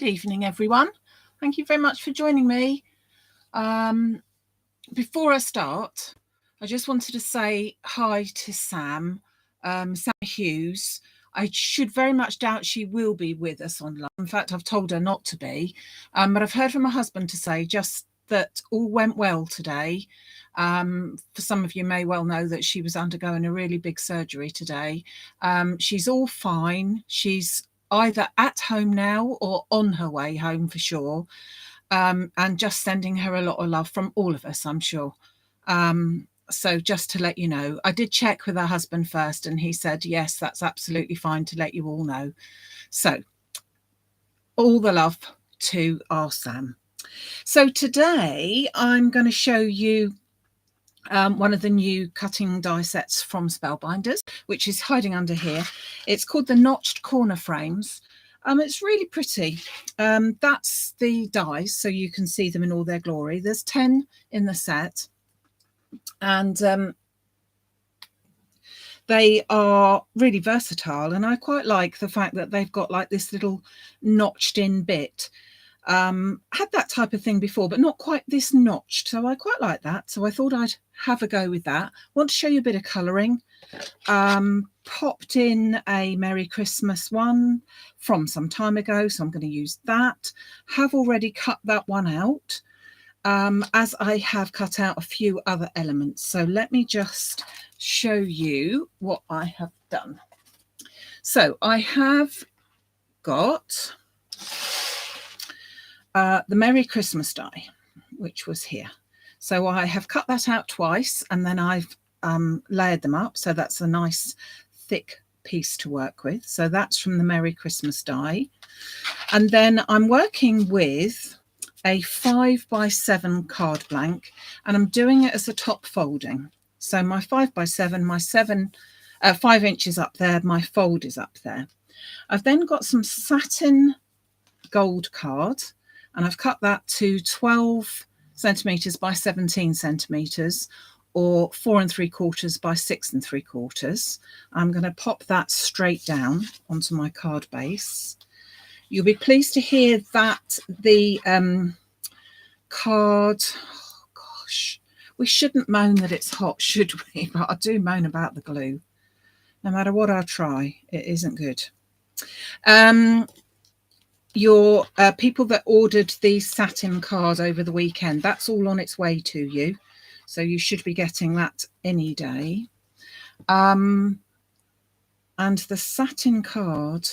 Good evening, everyone. Thank you very much for joining me. Before I start, I just wanted to say hi to Sam Hughes. I should very much doubt she will be with us online. In fact, I've told her not to be, but I've heard from my husband to say just that all went well today. For some of you may well know that she was undergoing a really big surgery today. She's all fine. She's either at home now or on her way home for sure. And just sending her a lot of love from all of us, I'm sure. So just to let you know, I did check with her husband first and he said, yes, that's absolutely fine to let you all know. So all the love to our Sam. So today I'm going to show you one of the new cutting die sets from Spellbinders, which is hiding under here. It's called the Notched Corner Frames. It's really pretty. That's the dies, so you can see them in all their glory. There's 10 in the set, and they are really versatile, and I quite like the fact that they've got like this little notched in bit. Had that type of thing before, but not quite this notched, so I quite like that. So I thought I'd have a go with that. Want to show you a bit of colouring. Popped in a Merry Christmas one from some time ago, so I'm going to use that. Have already cut that one out, as I have cut out a few other elements. So let me just show you what I have done. So I have got the Merry Christmas die, which was here. So I have cut that out twice and then I've layered them up. So that's a nice thick piece to work with. So that's from the Merry Christmas die. And then I'm working with a 5x7 card blank and I'm doing it as a top folding. So my 5x7, my 5 inches up there, my fold is up there. I've then got some satin gold card and I've cut that to 12 centimeters by 17 centimeters, or 4 3/4 by 6 3/4. I'm going to pop that straight down onto my card base. You'll be pleased to hear that the card, oh gosh, we shouldn't moan that it's hot, should we? But I do moan about the glue. No matter what I try, it isn't good. Your people that ordered the satin card over the weekend, that's all on its way to you. So you should be getting that any day. And the satin card,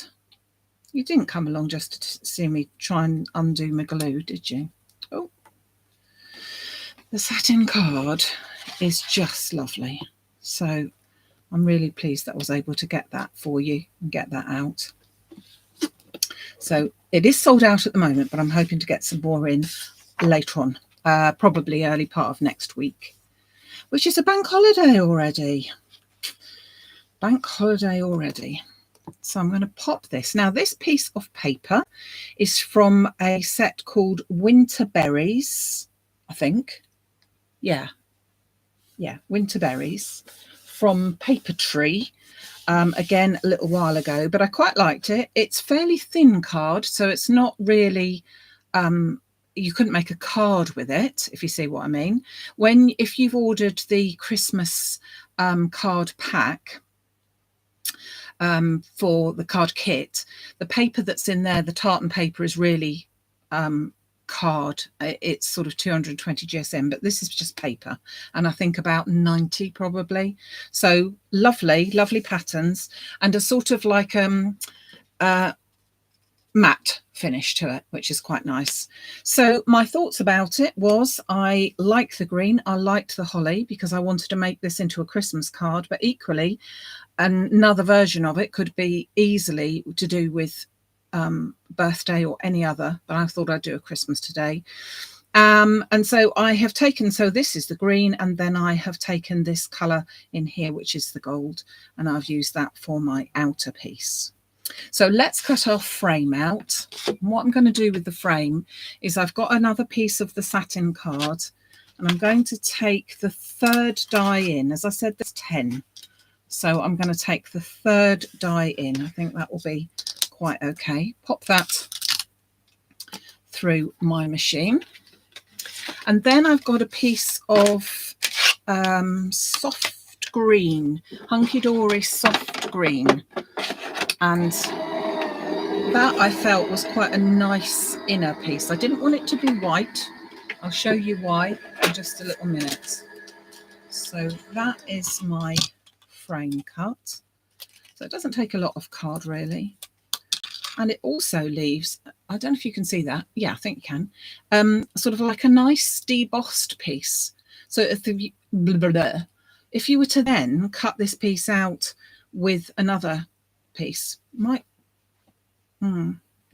you didn't come along just to see me try and undo my glue, did you? Oh, the satin card is just lovely. So I'm really pleased that I was able to get that for you and get that out. So it is sold out at the moment, but I'm hoping to get some more in later on, probably early part of next week, which is a bank holiday already. Bank holiday already. So I'm going to pop this. Now, this piece of paper is from a set called Winter Berries, I think. Yeah, Winter Berries from Paper Tree. Again, a little while ago, but I quite liked it. It's fairly thin card, so it's not really, you couldn't make a card with it, if you see what I mean. If you've ordered the Christmas card pack for the card kit, the paper that's in there, the tartan paper, is really card. It's sort of 220 GSM, but this is just paper, and I think about 90 probably. So lovely patterns and a sort of like matte finish to it, which is quite nice. So my thoughts about it was, I like the green, I liked the holly, because I wanted to make this into a Christmas card, but equally another version of it could be easily to do with birthday or any other, but I thought I'd do a Christmas today. And so I have taken, so this is the green, and then I have taken this colour in here, which is the gold, and I've used that for my outer piece. So let's cut our frame out. And what I'm going to do with the frame is, I've got another piece of the satin card, and I'm going to take the third die in. As I said, there's 10. So I'm going to take the third die in. I think that will be quite okay. Pop that through my machine. And then I've got a piece of soft green, Hunky Dory soft green, and that I felt was quite a nice inner piece. I didn't want it to be white. I'll show you why in just a little minute. So that is my frame cut. So it doesn't take a lot of card really. And it also leaves, I don't know if you can see that. Yeah, I think you can. Sort of like a nice debossed piece. So if you were to then cut this piece out with another piece, no,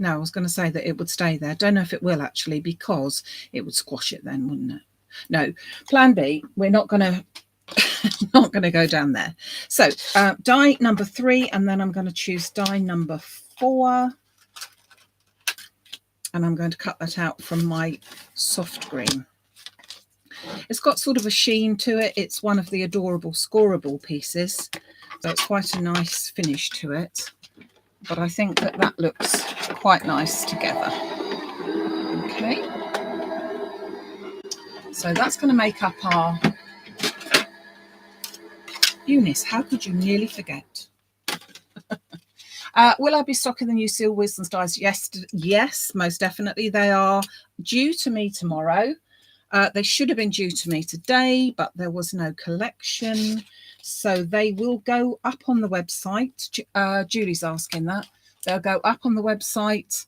I was going to say that it would stay there. Don't know if it will actually, because it would squash it then, wouldn't it? No. Plan B, we're not going to not going to go down there. So die number 3, and then I'm going to choose die number 4, and I'm going to cut that out from my soft green. It's got sort of a sheen to it. It's one of the adorable scoreable pieces, so it's quite a nice finish to it, but I think that that looks quite nice together. Okay, so that's going to make up our Eunice. How could you nearly forget? Will I be stocking the new Seal Wisdom dies? Yes, most definitely. They are due to me tomorrow. They should have been due to me today, but there was no collection. So they will go up on the website. Julie's asking that. They'll go up on the website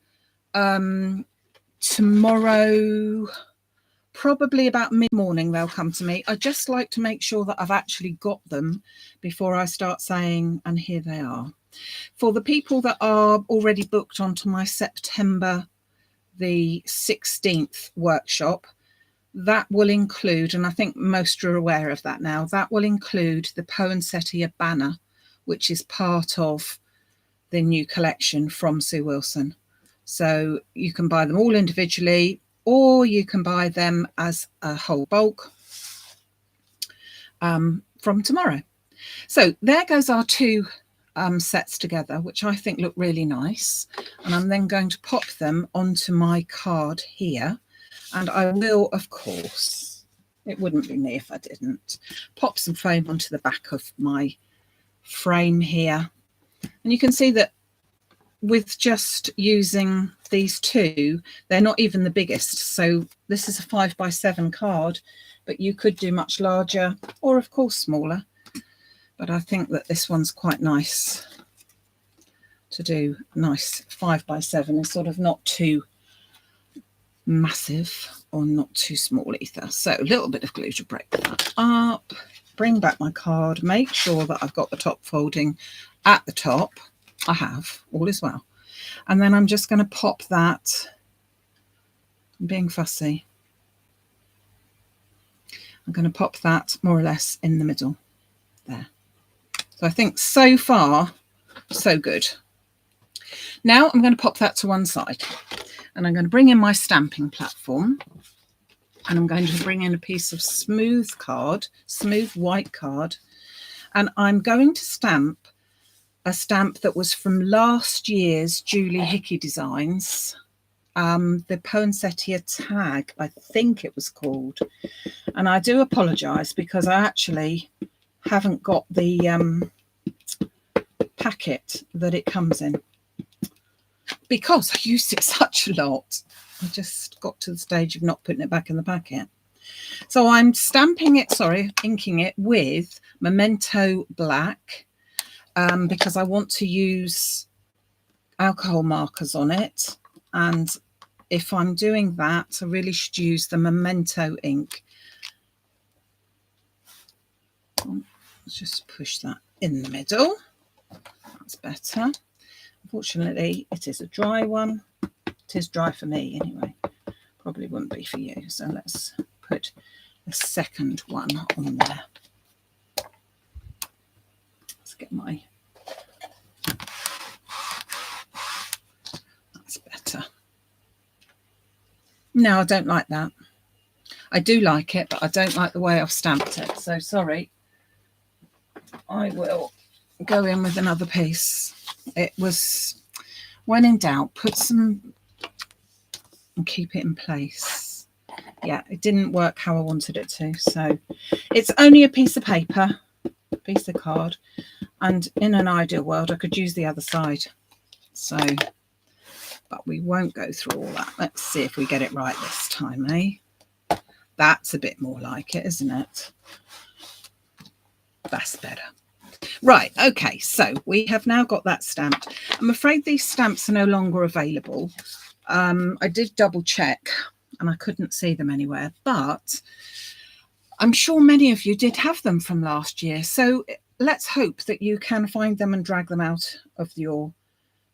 tomorrow. Probably about mid-morning they'll come to me. I just like to make sure that I've actually got them before I start saying, and here they are. For the people that are already booked onto my September the 16th workshop, that will include, and I think most are aware of that now, that will include the Poinsettia banner, which is part of the new collection from Sue Wilson. So you can buy them all individually, or you can buy them as a whole bulk from tomorrow. So there goes our 2 sets together, which I think look really nice. And I'm then going to pop them onto my card here. And I will, of course, it wouldn't be me if I didn't, pop some foam onto the back of my frame here. And you can see that with just using these 2, they're not even the biggest. So this is a 5x7 card, but you could do much larger or, of course, smaller. But I think that this one's quite nice to do. Nice 5x7 is sort of not too massive or not too small either. So a little bit of glue to break that up. Bring back my card. Make sure that I've got the top folding at the top. I have. All is well. And then I'm just going to pop that. I'm being fussy. I'm going to pop that more or less in the middle there. So I think so far, so good. Now I'm going to pop that to one side, and I'm going to bring in my stamping platform, and I'm going to bring in a piece of smooth card, smooth white card, and I'm going to stamp a stamp that was from last year's Julie Hickey Designs, the Poinsettia tag, I think it was called. And I do apologise because I actually haven't got the packet that it comes in, because I used it such a lot. I just got to the stage of not putting it back in the packet. So I'm stamping it, inking it with Memento Black, because I want to use alcohol markers on it. And if I'm doing that, I really should use the Memento ink. Let's just push that in the middle. That's better. Unfortunately, it is a dry one. It is dry for me anyway. Probably wouldn't be for you. So let's put a second one on there. Let's get my... That's better. No, I don't like that. I do like it, but I don't like the way I've stamped it. So sorry. I will go in with another piece. It was, when in doubt, put some and keep it in place. Yeah, it didn't work how I wanted it to. So it's only a piece of paper, piece of card, and in an ideal world I could use the other side. So, but we won't go through all that. Let's see if we get it right this time, eh? That's a bit more like it, isn't it? That's better. Right, okay, so we have now got that stamped. I'm afraid these stamps are no longer available. I did double check and I couldn't see them anywhere, but I'm sure many of you did have them from last year. So let's hope that you can find them and drag them out of your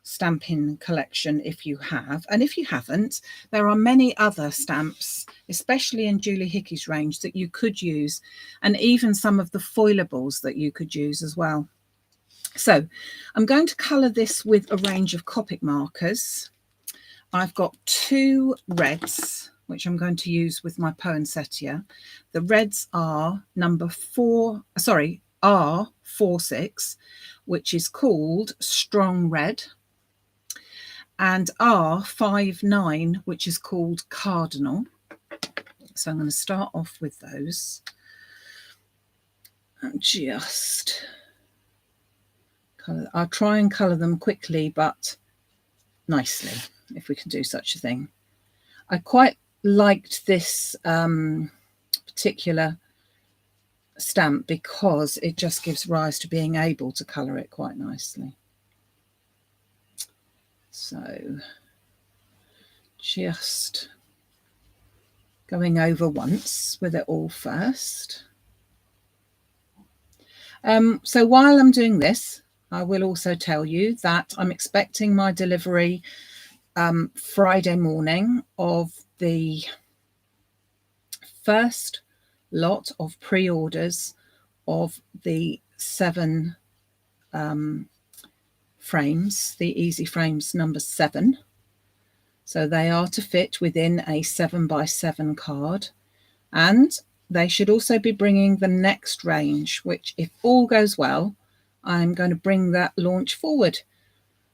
stamping collection if you have. And if you haven't, there are many other stamps, especially in Julie Hickey's range, that you could use, and even some of the foilables that you could use as well. So I'm going to colour this with a range of Copic markers. I've got 2 reds, which I'm going to use with my poinsettia. The reds are R46, which is called Strong Red, and R59, which is called Cardinal. So I'm going to start off with those and just colour. I'll try and colour them quickly but nicely, if we can do such a thing. I quite liked this particular stamp because it just gives rise to being able to colour it quite nicely. So just going over once with it all first. So while I'm doing this, I will also tell you that I'm expecting my delivery Friday morning of the first lot of pre-orders of the 7 frames, the Easy Frames number 7. So they are to fit within a 7x7 card, and they should also be bringing the next range, which, if all goes well, I'm going to bring that launch forward.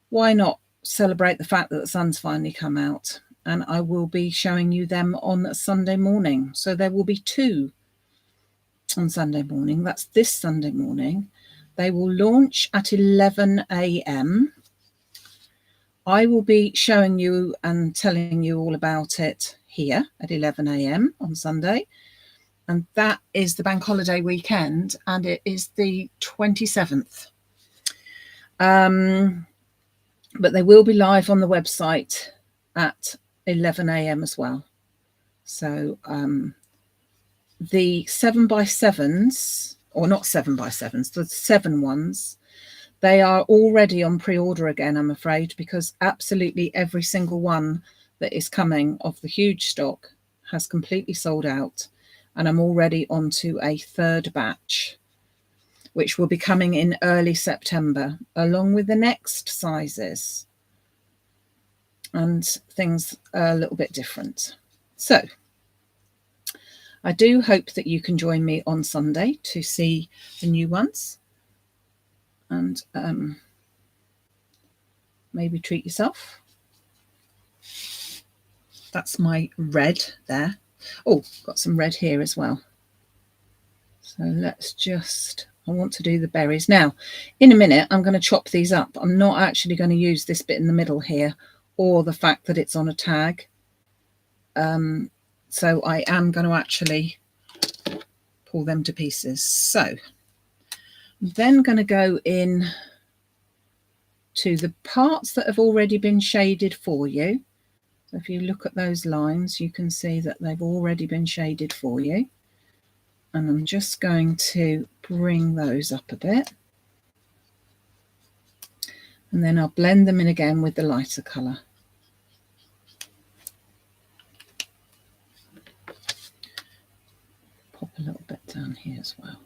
Why not celebrate the fact that the sun's finally come out? And I will be showing you them on Sunday morning. So there will be 2 on Sunday morning. That's this Sunday morning. They will launch at 11 a.m. I will be showing you and telling you all about it here at 11 a.m. on Sunday. And that is the bank holiday weekend, and it is the 27th. But they will be live on the website at 11 a.m. as well. So the 7x7s, or not 7x7s, the 7 ones, they are already on pre-order again, I'm afraid, because absolutely every single one that is coming of the huge stock has completely sold out. And I'm already on to a 3rd batch, which will be coming in early September, along with the next sizes. And things are a little bit different. So I do hope that you can join me on Sunday to see the new ones. And maybe treat yourself. That's my red there. Oh, got some red here as well. So let's just, I want to do the berries. Now, in a minute, I'm going to chop these up. I'm not actually going to use this bit in the middle here, or the fact that it's on a tag. So I am going to actually pull them to pieces. So I'm then going to go in to the parts that have already been shaded for you. So if you look at those lines, you can see that they've already been shaded for you. And I'm just going to bring those up a bit. And then I'll blend them in again with the lighter colour. Pop a little bit down here as well.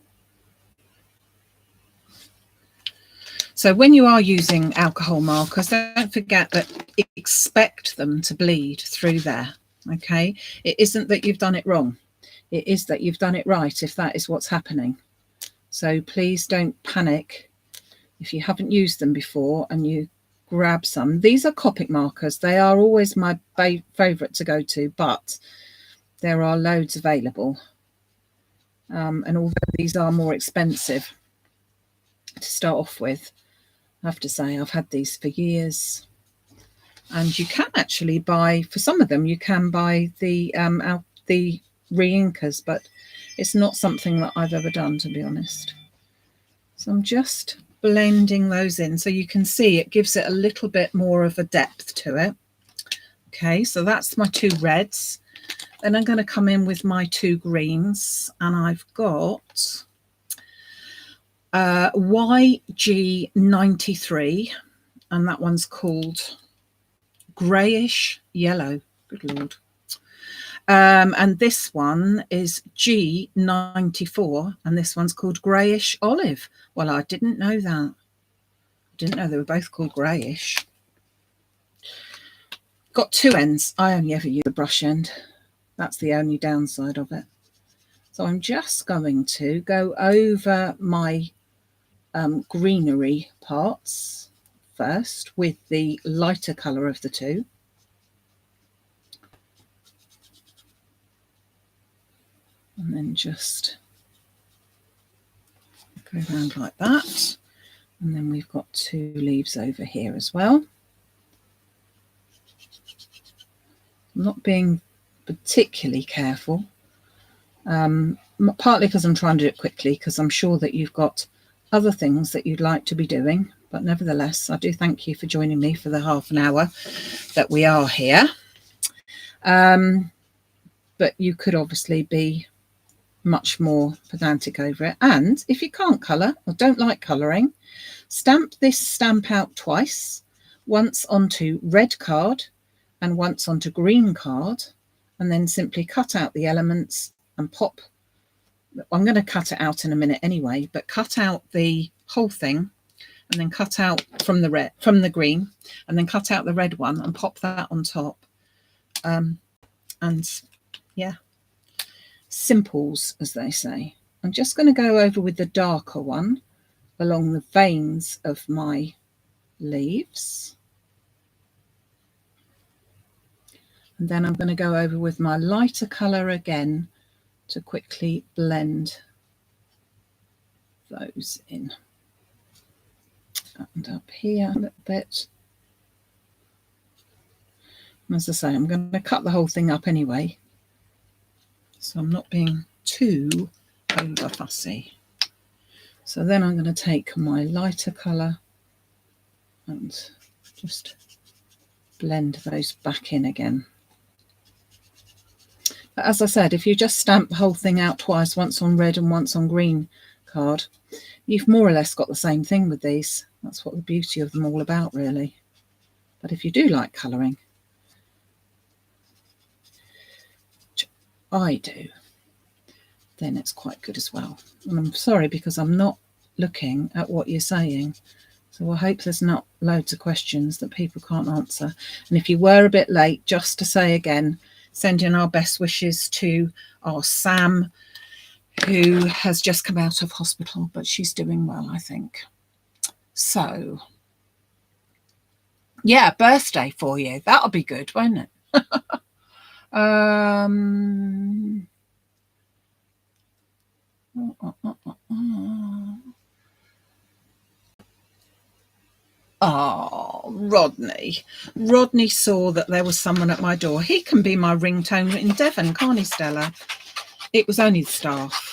So when you are using alcohol markers, don't forget that expect them to bleed through there, okay? It isn't that you've done it wrong. It is that you've done it right if that is what's happening. So please don't panic if you haven't used them before and you grab some. These are Copic markers. They are always my favourite to go to, but there are loads available. And although these are more expensive to start off with, I have to say I've had these for years. And you can actually buy, for some of them, you can buy the re-inkers, but it's not something that I've ever done, to be honest. So I'm just blending those in so you can see it gives it a little bit more of a depth to it. Okay, so that's my 2 reds. Then I'm going to come in with my 2 greens, and I've got YG93, and that one's called Greyish Yellow. Good Lord. And this one is G94, and this one's called Greyish Olive. Well, I didn't know that. I didn't know they were both called greyish. Got 2 ends. I only ever use the brush end. That's the only downside of it. So I'm just going to go over my greenery parts first with the lighter colour of the 2. And then just go around like that. And then we've got 2 leaves over here as well. I'm not being particularly careful, partly because I'm trying to do it quickly, because I'm sure that you've got other things that you'd like to be doing. But nevertheless, I do thank you for joining me for the half an hour that we are here. But you could obviously be much more pedantic over it. And if you can't colour or don't like colouring, stamp this stamp out twice, once onto red card and once onto green card, and then simply cut out the elements and pop. I'm going to cut it out in a minute anyway, but cut out the whole thing and then cut out from the green, and then cut out the red one and pop that on top. And yeah, simples, as they say. I'm just going to go over with the darker one along the veins of my leaves. And then I'm going to go over with my lighter colour again to quickly blend those in. And up here a little bit. And as I say, I'm going to cut the whole thing up anyway, so I'm not being too over fussy. So then I'm going to take my lighter colour and just blend those back in again. But as I said, if you just stamp the whole thing out twice, once on red and once on green card, you've more or less got the same thing with these. That's what the beauty of them all about, really. But if you do like colouring, which I do, then it's quite good as well. And I'm sorry because I'm not looking at what you're saying, so I hope there's not loads of questions that people can't answer. And if you were a bit late, just to say again, sending our best wishes to our Sam, who has just come out of hospital, but she's doing well, I think. So yeah, birthday for you. That'll be good, won't it? Oh, Rodney. Rodney saw that there was someone at my door. He can be my ringtone in Devon, can't he, Stella? It was only the staff.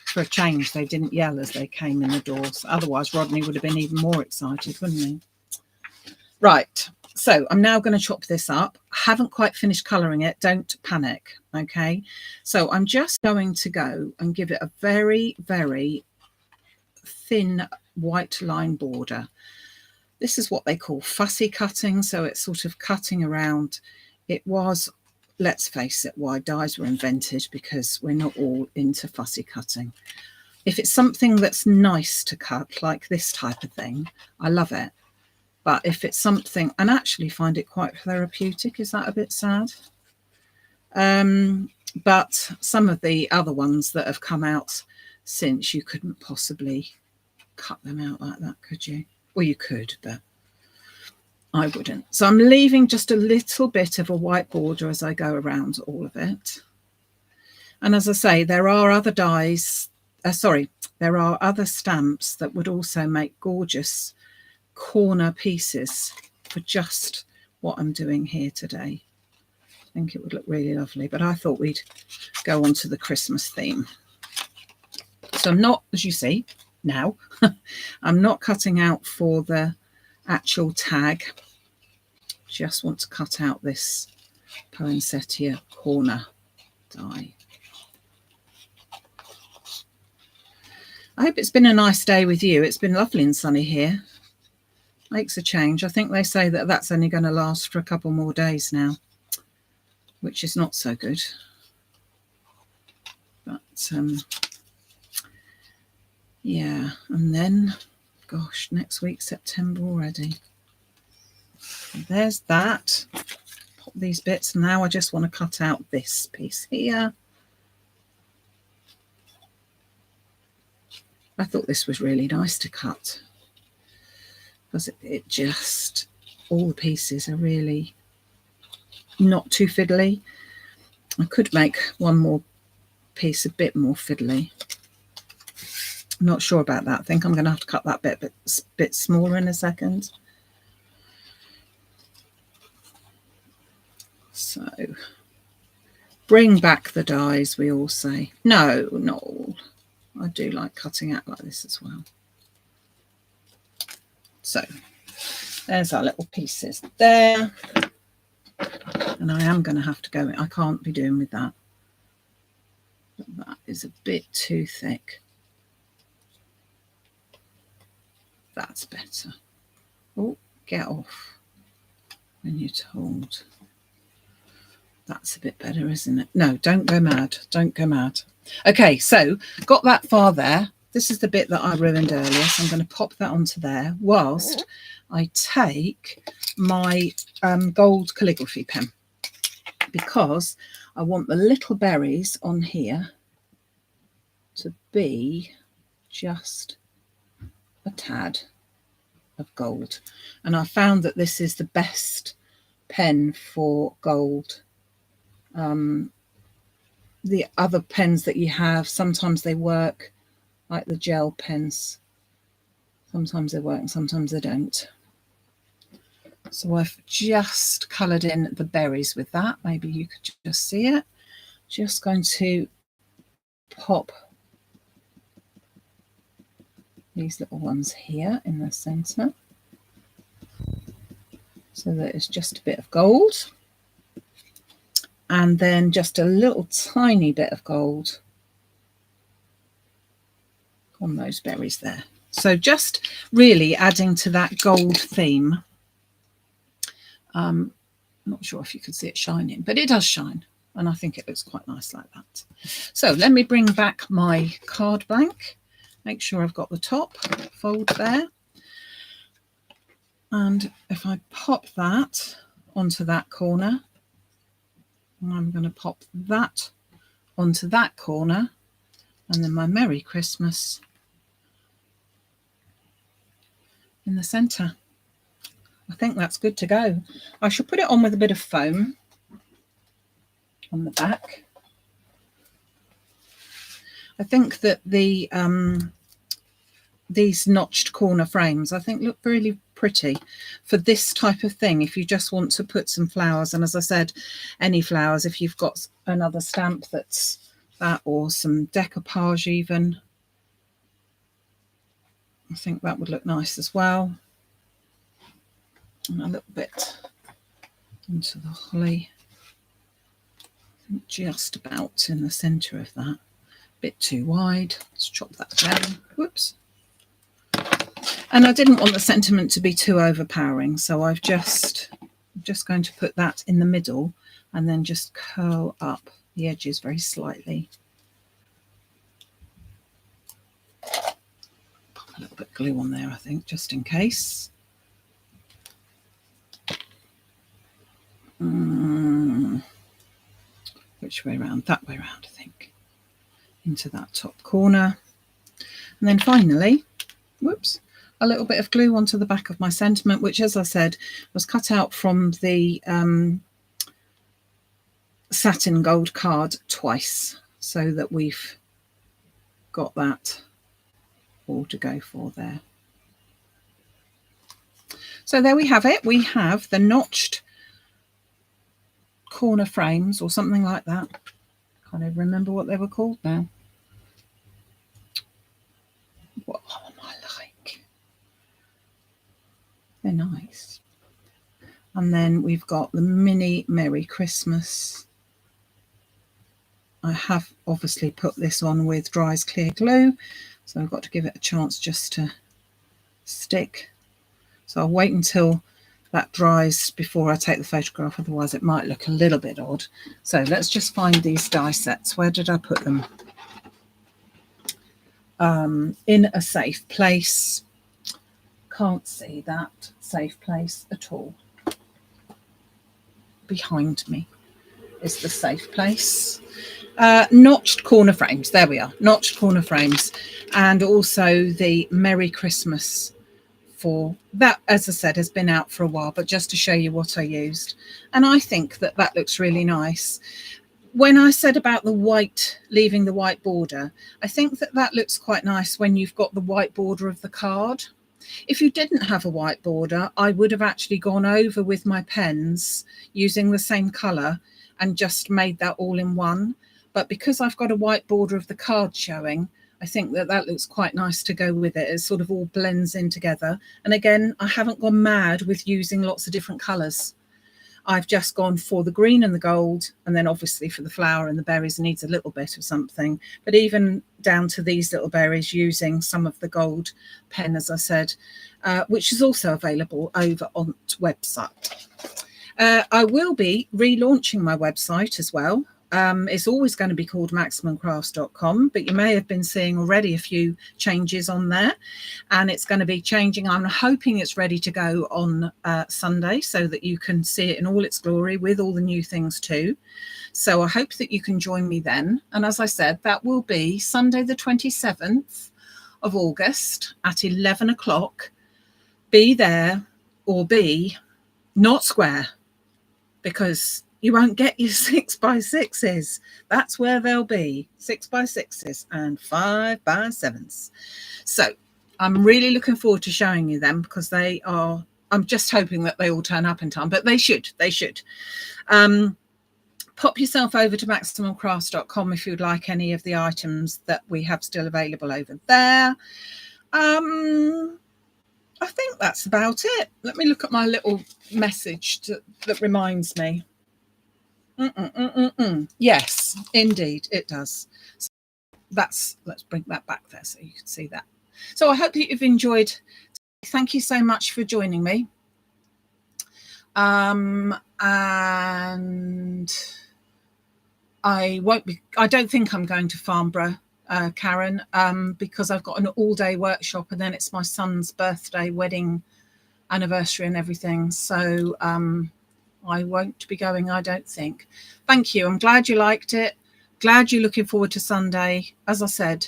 For a change, they didn't yell as they came in the doors. Otherwise, Rodney would have been even more excited, wouldn't he? Right. So I'm now going to chop this up. I haven't quite finished colouring it. Don't panic. Okay. So I'm just going to go and give it a very, very thin white line border. This is what they call fussy cutting. So it's sort of cutting around. It was, let's face it, why dies were invented, because we're not all into fussy cutting. If it's something that's nice to cut, like this type of thing, I love it. But if it's something, and actually find it quite therapeutic, is that a bit sad? But some of the other ones that have come out since, you couldn't possibly cut them out like that, could you? Well, you could, but I wouldn't. So I'm leaving just a little bit of a white border as I go around all of it. And as I say, there are other dies, there are other stamps that would also make gorgeous corner pieces for just what I'm doing here today. I think it would look really lovely, but I thought we'd go on to the Christmas theme. So I'm not, as you see now, I'm not cutting out for the actual tag. Just want to cut out this poinsettia corner die. I hope it's been a nice day with you. It's been lovely and sunny here. Makes a change. I think they say that that's only going to last for a couple more days now, which is not so good. But yeah, and then, gosh, next week, September already. And there's that. Pop these bits. Now I just want to cut out this piece here. I thought this was really nice to cut because it just, all the pieces are really not too fiddly. I could make one more piece a bit more fiddly. I'm not sure about that. I think I'm going to have to cut that bit smaller in a second. So, bring back the dies, we all say. No, not all. I do like cutting out like this as well. So, there's our little pieces there. And I am going to have to go, I can't be doing with that. That is a bit too thick. That's better. Oh, get off when you're told. That's a bit better, isn't it? No, don't go mad. Don't go mad. Okay, so got that far there. This is the bit that I ruined earlier. So I'm going to pop that onto there whilst I take my gold calligraphy pen, because I want the little berries on here to be just a tad of gold. And I found that this is the best pen for gold. The other pens that you have, sometimes they work, like the gel pens. Sometimes they work and sometimes they don't. So I've just coloured in the berries with that. Maybe you could just see it. Just going to pop these little ones here in the centre so that it's just a bit of gold. And then just a little tiny bit of gold on those berries there. So just really adding to that gold theme. I'm not sure if you can see it shining, but it does shine. And I think it looks quite nice like that. So let me bring back my card blank. Make sure I've got the top fold there. And if I pop that onto that corner, I'm going to pop that onto that corner, and then my Merry Christmas in the centre. I think that's good to go. I should put it on with a bit of foam on the back. I think that the these notched corner frames, I think, look really pretty for this type of thing. If you just want to put some flowers, and as I said, any flowers, if you've got another stamp that's that, or some decoupage even, I think that would look nice as well. And a little bit into the holly, just about in the centre of that. Bit too wide. Let's chop that down. Whoops. And I didn't want the sentiment to be too overpowering, so I'm just going to put that in the middle and then just curl up the edges very slightly. Pop a little bit of glue on there, I think, just in case. Which way around? That way around, I think. Into that top corner. And then finally, whoops, a little bit of glue onto the back of my sentiment, which, as I said, was cut out from the satin gold card twice, so that we've got that all to go for there. So there we have it. We have the notched corner frames or something like that. Can't even remember what they were called now. What am I like? They're nice. And then we've got the mini Merry Christmas. I have obviously put this on with Dry's Clear Glue, so I've got to give it a chance just to stick. So I'll wait until that dries before I take the photograph, otherwise it might look a little bit odd. So let's just find these die sets. Where did I put them? In a safe place. Can't see that safe place at all. Behind me is the safe place. Notched corner frames. There we are. Notched corner frames. And also the Merry Christmas. For that, as I said, has been out for a while, but just to show you what I used. And I think that that looks really nice. When I said about the white, leaving the white border, I think that that looks quite nice when you've got the white border of the card. If you didn't have a white border, I would have actually gone over with my pens using the same colour and just made that all in one. But because I've got a white border of the card showing, I think that that looks quite nice to go with it. It sort of all blends in together. And again, I haven't gone mad with using lots of different colours. I've just gone for the green and the gold, and then obviously for the flower and the berries needs a little bit of something. But even down to these little berries, using some of the gold pen, as I said, which is also available over on the website. I will be relaunching my website as well. It's always going to be called maximumcrafts.com, but you may have been seeing already a few changes on there, and it's going to be changing. I'm hoping it's ready to go on Sunday so that you can see it in all its glory with all the new things too. So I hope that you can join me then. And as I said, that will be Sunday the 27th of August at 11 o'clock. Be there or be not square, because you won't get your 6x6s. That's where they'll be, 6x6s and 5x7s. So I'm really looking forward to showing you them, because they are, I'm just hoping that they all turn up in time, but they should. Pop yourself over to maximumcrafts.com if you'd like any of the items that we have still available over there. I think that's about it. Let me look at my little message that reminds me. Yes, indeed, it does. So let's bring that back there so you can see that. So I hope that you've enjoyed. Thank you so much for joining me. And I don't think I'm going to Farnborough, Karen, because I've got an all-day workshop, and then it's my son's birthday, wedding anniversary and everything. So I won't be going, I don't think. Thank you. I'm glad you liked it. Glad you're looking forward to Sunday. As I said,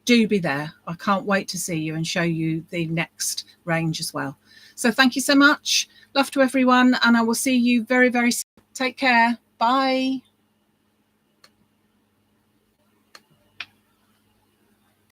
do be there. I can't wait to see you and show you the next range as well. So thank you so much. Love to everyone. And I will see you very, very soon. Take care. Bye.